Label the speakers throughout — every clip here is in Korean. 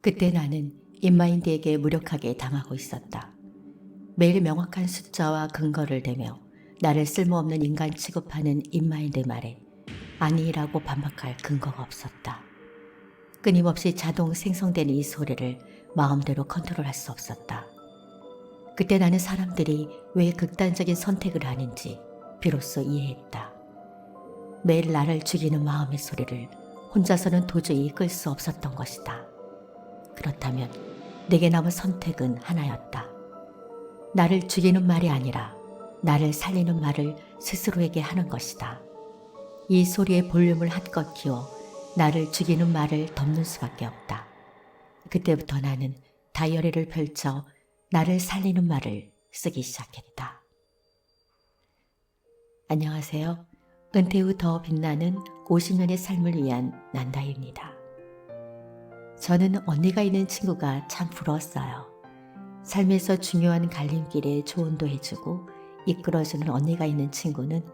Speaker 1: 그때 나는 인마인드에게 무력하게 당하고 있었다. 매일 명확한 숫자와 근거를 대며 나를 쓸모없는 인간 취급하는 인마인드 말에 아니라고 반박할 근거가 없었다. 끊임없이 자동 생성되는 이 소리를 마음대로 컨트롤할 수 없었다. 그때 나는 사람들이 왜 극단적인 선택을 하는지 비로소 이해했다. 매일 나를 죽이는 마음의 소리를 혼자서는 도저히 이끌 수 없었던 것이다. 그렇다면 내게 남은 선택은 하나였다. 나를 죽이는 말이 아니라 나를 살리는 말을 스스로에게 하는 것이다. 이 소리의 볼륨을 한껏 키워 나를 죽이는 말을 덮는 수밖에 없다. 그때부터 나는 다이어리를 펼쳐 나를 살리는 말을 쓰기 시작했다. 안녕하세요. 은퇴 후 더 빛나는 50년의 삶을 위한 난다입니다. 저는 언니가 있는 친구가 참 부러웠어요. 삶에서 중요한 갈림길에 조언도 해주고 이끌어주는 언니가 있는 친구는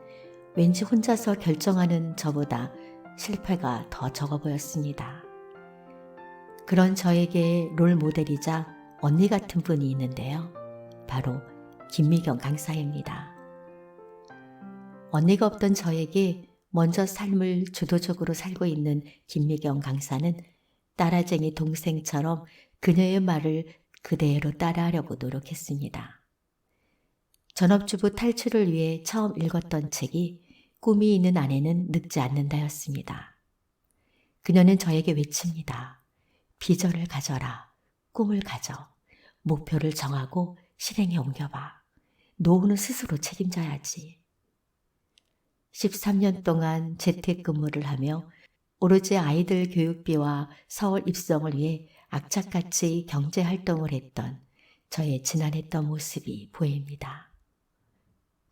Speaker 1: 왠지 혼자서 결정하는 저보다 실패가 더 적어 보였습니다. 그런 저에게 롤 모델이자 언니 같은 분이 있는데요. 바로 김미경 강사입니다. 언니가 없던 저에게 먼저 삶을 주도적으로 살고 있는 김미경 강사는 따라쟁이 동생처럼 그녀의 말을 그대로 따라하려고 노력했습니다. 전업주부 탈출을 위해 처음 읽었던 책이 꿈이 있는 아내는 늙지 않는다였습니다. 그녀는 저에게 외칩니다. 비전을 가져라. 꿈을 가져. 목표를 정하고 실행에 옮겨봐. 노후는 스스로 책임져야지. 13년 동안 재택근무를 하며 오로지 아이들 교육비와 서울 입성을 위해 악착같이 경제활동을 했던 저의 지난했던 모습이 보입니다.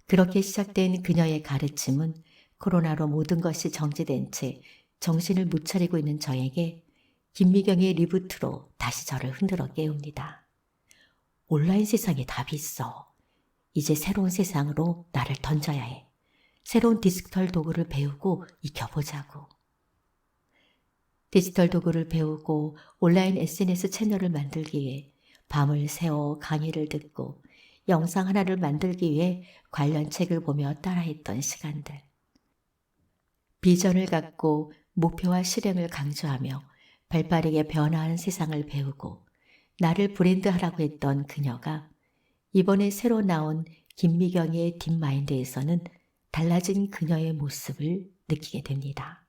Speaker 1: 그렇게 시작된 그녀의 가르침은 코로나로 모든 것이 정지된 채 정신을 못 차리고 있는 저에게 김미경의 리부트로 다시 저를 흔들어 깨웁니다. 온라인 세상에 답이 있어. 이제 새로운 세상으로 나를 던져야 해. 새로운 디지털 도구를 배우고 익혀보자고. 디지털 도구를 배우고 온라인 SNS 채널을 만들기 위해 밤을 새워 강의를 듣고 영상 하나를 만들기 위해 관련 책을 보며 따라했던 시간들. 비전을 갖고 목표와 실행을 강조하며 발빠르게 변화하는 세상을 배우고 나를 브랜드하라고 했던 그녀가 이번에 새로 나온 김미경의 딥마인드에서는 달라진 그녀의 모습을 느끼게 됩니다.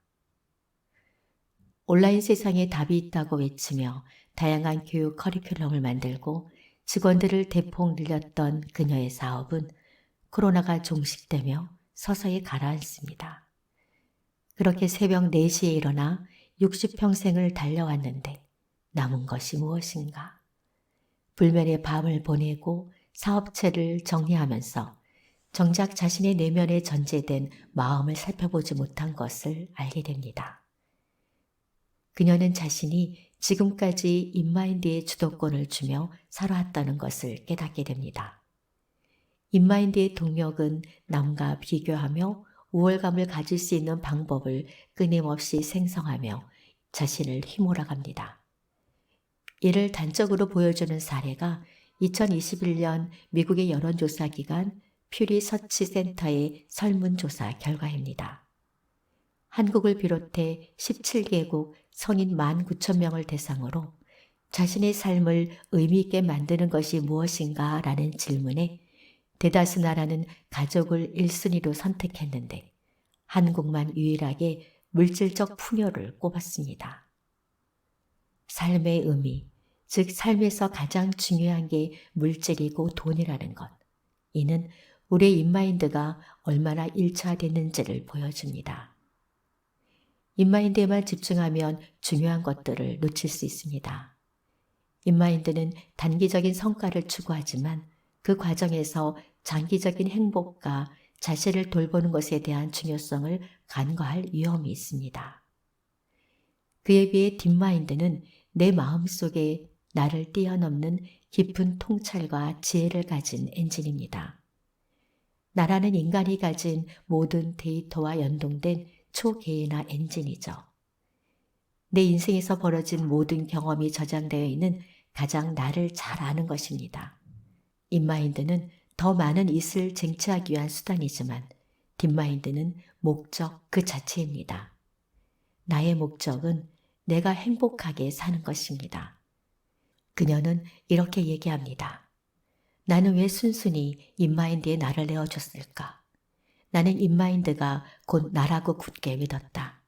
Speaker 1: 온라인 세상에 답이 있다고 외치며 다양한 교육 커리큘럼을 만들고 직원들을 대폭 늘렸던 그녀의 사업은 코로나가 종식되며 서서히 가라앉습니다. 그렇게 새벽 4시에 일어나 60평생을 달려왔는데 남은 것이 무엇인가? 불면의 밤을 보내고 사업체를 정리하면서 정작 자신의 내면에 전제된 마음을 살펴보지 못한 것을 알게 됩니다. 그녀는 자신이 지금까지 인마인드의 주도권을 주며 살아왔다는 것을 깨닫게 됩니다. 인마인드의 동력은 남과 비교하며 우월감을 가질 수 있는 방법을 끊임없이 생성하며 자신을 휘몰아갑니다. 이를 단적으로 보여주는 사례가 2021년 미국의 여론조사 기관 퓨리 서치 센터의 설문조사 결과입니다. 한국을 비롯해 17개국 성인 19,000명을 대상으로 자신의 삶을 의미 있게 만드는 것이 무엇인가 라는 질문에 대다수 나라는 가족을 1순위로 선택했는데 한국만 유일하게 물질적 풍요를 꼽았습니다. 삶의 의미, 즉 삶에서 가장 중요한 게 물질이고 돈이라는 것. 이는 우리의 인마인드가 얼마나 일차됐는지를 보여줍니다. 인마인드에만 집중하면 중요한 것들을 놓칠 수 있습니다. 인마인드는 단기적인 성과를 추구하지만 그 과정에서 장기적인 행복과 자신을 돌보는 것에 대한 중요성을 간과할 위험이 있습니다. 그에 비해 딥마인드는 내 마음속에 나를 뛰어넘는 깊은 통찰과 지혜를 가진 엔진입니다. 나라는 인간이 가진 모든 데이터와 연동된 초개인화 엔진이죠. 내 인생에서 벌어진 모든 경험이 저장되어 있는 가장 나를 잘 아는 것입니다. 인마인드는 더 많은 이익을 쟁취하기 위한 수단이지만 딥마인드는 목적 그 자체입니다. 나의 목적은 내가 행복하게 사는 것입니다. 그녀는 이렇게 얘기합니다. 나는 왜 순순히 인마인드에 나를 내어줬을까? 나는 인마인드가 곧 나라고 굳게 믿었다.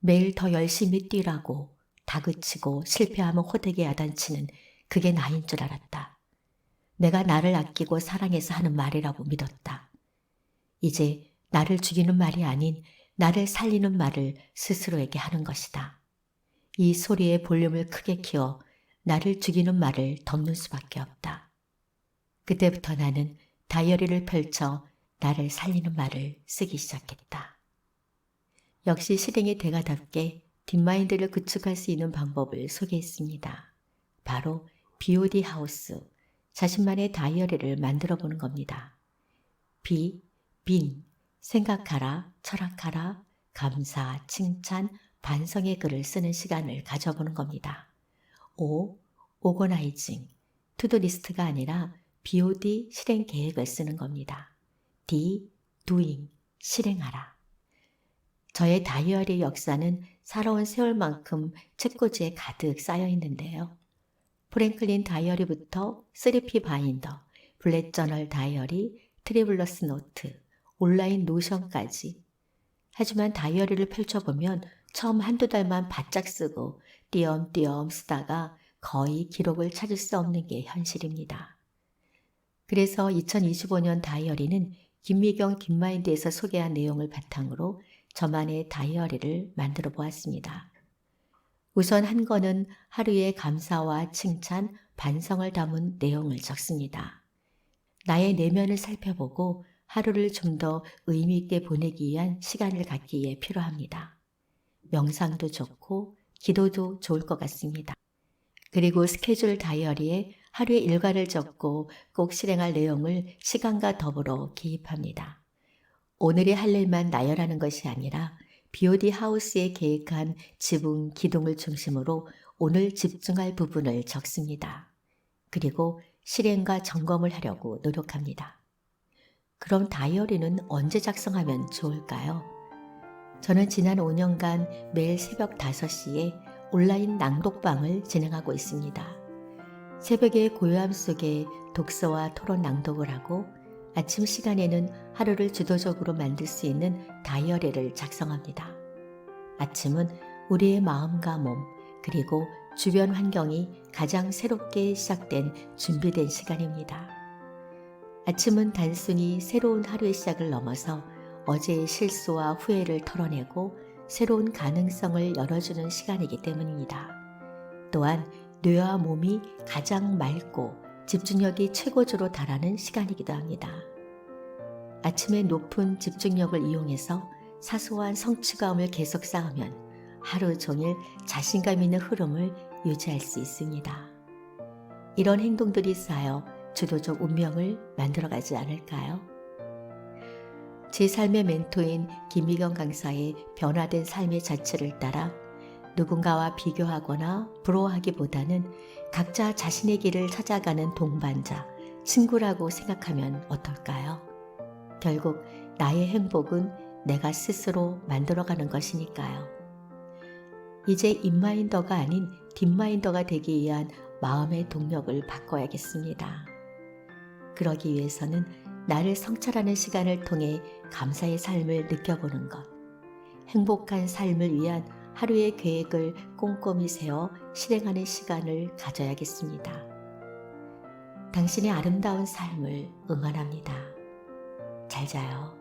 Speaker 1: 매일 더 열심히 뛰라고 다그치고 실패하면 호되게 야단치는 그게 나인 줄 알았다. 내가 나를 아끼고 사랑해서 하는 말이라고 믿었다. 이제 나를 죽이는 말이 아닌 나를 살리는 말을 스스로에게 하는 것이다. 이 소리의 볼륨을 크게 키워 나를 죽이는 말을 덮는 수밖에 없다. 그때부터 나는 다이어리를 펼쳐 나를 살리는 말을 쓰기 시작했다. 역시 실행의 대가답게 딥마인드를 구축할 수 있는 방법을 소개했습니다. 바로 BOD 하우스, 자신만의 다이어리를 만들어 보는 겁니다. B, 빈, 생각하라, 철학하라, 감사, 칭찬, 반성의 글을 쓰는 시간을 가져보는 겁니다. O, 오거나이징, 투두 리스트가 아니라 BOD 실행 계획을 쓰는 겁니다. D, doing, 실행하라. 저의 다이어리 역사는 살아온 세월만큼 책꽂이에 가득 쌓여 있는데요. 프랭클린 다이어리부터 3P 바인더, 블랙 저널 다이어리, 트래블러스 노트, 온라인 노션까지. 하지만 다이어리를 펼쳐보면 처음 한두 달만 바짝 쓰고 띄엄띄엄 쓰다가 거의 기록을 찾을 수 없는 게 현실입니다. 그래서 2025년 다이어리는 김미경 딥마인드에서 소개한 내용을 바탕으로 저만의 다이어리를 만들어 보았습니다. 우선 한 권은 하루의 감사와 칭찬, 반성을 담은 내용을 적습니다. 나의 내면을 살펴보고 하루를 좀 더 의미 있게 보내기 위한 시간을 갖기에 필요합니다. 명상도 좋고 기도도 좋을 것 같습니다. 그리고 스케줄 다이어리에 하루의 일과를 적고 꼭 실행할 내용을 시간과 더불어 기입합니다. 오늘의 할 일만 나열하는 것이 아니라 BOD 하우스에 계획한 지붕, 기둥을 중심으로 오늘 집중할 부분을 적습니다. 그리고 실행과 점검을 하려고 노력합니다. 그럼 다이어리는 언제 작성하면 좋을까요? 저는 지난 5년간 매일 새벽 5시에 온라인 낭독방을 진행하고 있습니다. 새벽의 고요함 속에 독서와 토론 낭독을 하고 아침 시간에는 하루를 주도적으로 만들 수 있는 다이어리를 작성합니다. 아침은 우리의 마음과 몸, 그리고 주변 환경이 가장 새롭게 시작된 준비된 시간입니다. 아침은 단순히 새로운 하루의 시작을 넘어서 어제의 실수와 후회를 털어내고 새로운 가능성을 열어주는 시간이기 때문입니다. 또한 뇌와 몸이 가장 맑고 집중력이 최고조로 달하는 시간이기도 합니다. 아침의 높은 집중력을 이용해서 사소한 성취감을 계속 쌓으면 하루 종일 자신감 있는 흐름을 유지할 수 있습니다. 이런 행동들이 쌓여 주도적 운명을 만들어가지 않을까요? 제 삶의 멘토인 김미경 강사의 변화된 삶의 자체를 따라 누군가와 비교하거나 부러워하기보다는 각자 자신의 길을 찾아가는 동반자, 친구라고 생각하면 어떨까요? 결국 나의 행복은 내가 스스로 만들어가는 것이니까요. 이제 인마인더가 아닌 딥마인더가 되기 위한 마음의 동력을 바꿔야겠습니다. 그러기 위해서는 나를 성찰하는 시간을 통해 감사의 삶을 느껴보는 것, 행복한 삶을 위한 하루의 계획을 꼼꼼히 세워 실행하는 시간을 가져야겠습니다. 당신의 아름다운 삶을 응원합니다. 잘 자요.